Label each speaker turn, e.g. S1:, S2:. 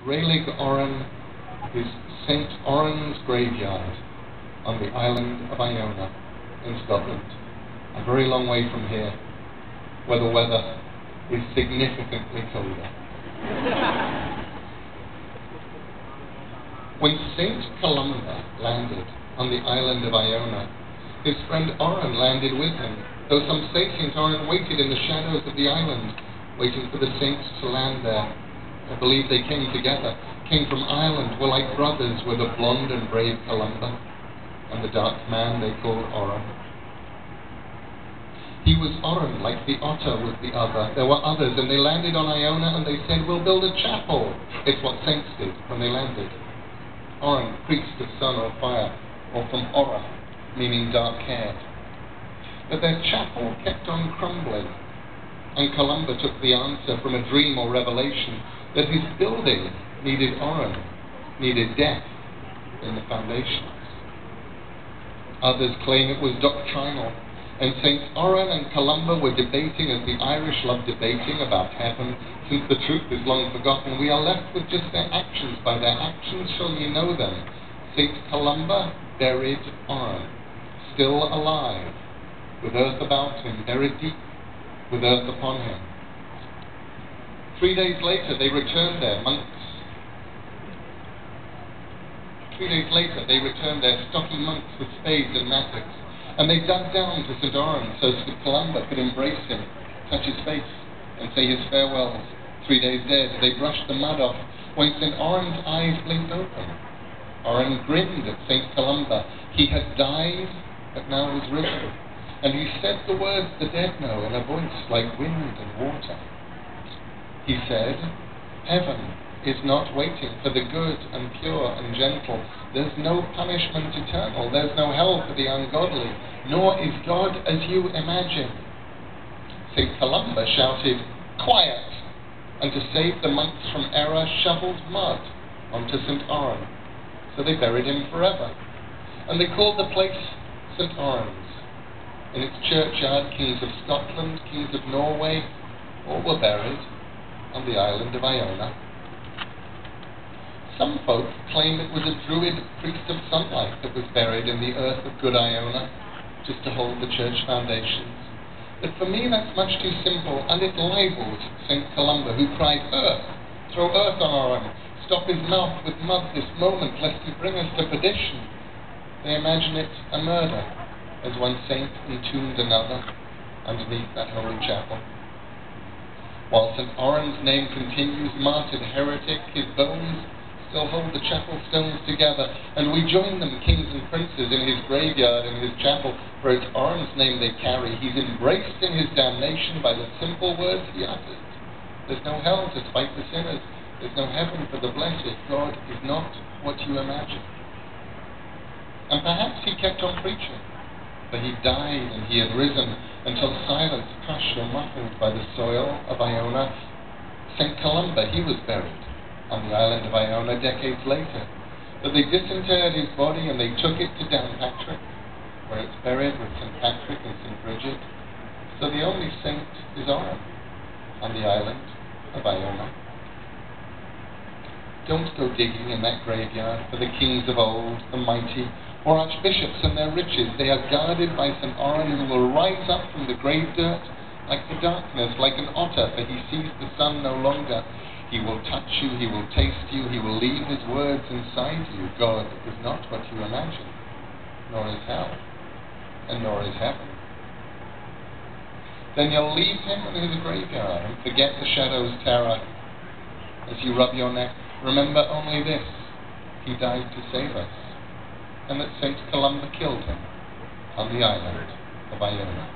S1: Rayleigh Oran is St. Oran's graveyard on the island of Iona in Scotland, a very long way from here, where the weather is significantly colder. When St. Columba landed on the island of Iona, his friend Oran landed with him, though some say St. Oran waited in the shadows of the island, waiting for the saints to land there. I believe they came together, came from Ireland, were like brothers with the blonde and brave Columba, and the dark man they called Oran. He was Oran, like the otter was the other. There were others, and they landed on Iona, and they said, "We'll build a chapel." It's what saints did when they landed. Oran, priest of sun or fire, or from Ora, meaning dark-haired. But their chapel kept on crumbling, and Columba took the answer from a dream or revelation that his building needed Oran, needed death in the foundations. Others claim it was doctrinal, and St. Oran and Columba were debating as the Irish love debating about heaven, since the truth is long forgotten. We are left with just their actions. By their actions shall ye know them. St. Columba buried Oran, still alive, with earth about him, buried deep, with earth upon him. 3 days later they returned there, monks. 3 days later they returned there, stocky monks with spades and mattocks, and they dug down to St. Oran so St. Columba could embrace him, touch his face, and say his farewells. 3 days dead, they brushed the mud off, when St. Oran's eyes blinked open. Oran grinned at St. Columba. He had died, but now was risen, and he said the words the dead know in a voice like wind and water. He said, "Heaven is not waiting for the good and pure and gentle. There's no punishment eternal. There's no hell for the ungodly, nor is God as you imagine." St. Columba shouted, "Quiet!" and to save the monks from error, shoveled mud onto St. Oran. So they buried him forever. And they called the place St. Oran's. In its churchyard, kings of Scotland, kings of Norway, all were buried on the island of Iona. Some folk claim it was a druid priest of sunlight that was buried in the earth of good Iona, just to hold the church foundations. But for me that's much too simple, and it libels St. Columba, who cried, "Earth! Throw earth on Oran! Stop his mouth with mud this moment, lest he bring us to perdition." They imagine it a murder, as one saint entombed another underneath that holy chapel. While St. Oran's name continues, martyred heretic, his bones still hold the chapel stones together, and we join them, kings and princes, in his graveyard and his chapel, for it's Oran's name they carry. He's embraced in his damnation by the simple words he uttered. There's no hell to spite the sinners. There's no heaven for the blessed. God is not what you imagine. And perhaps he kept on preaching, for he died and he had risen until silence crushed or muffled by the soil of Iona. St. Columba, he was buried on the island of Iona decades later, but they disinterred his body and they took it to Downpatrick, where it's buried with St. Patrick and St. Bridget. So the only saint is Oran on the island of Iona. Don't go digging in that graveyard for the kings of old, the mighty, or archbishops and their riches. They are guarded by St. Oran, who will rise up from the grave dirt like the darkness, like an otter, for he sees the sun no longer. He will touch you, he will taste you, he will leave his words inside you. God is not what you imagine, nor is hell, and nor is heaven. Then you'll leave him in his graveyard and forget the shadow's terror. As you rub your neck, remember only this: he died to save us, and that St. Columba killed him on the island of Iona.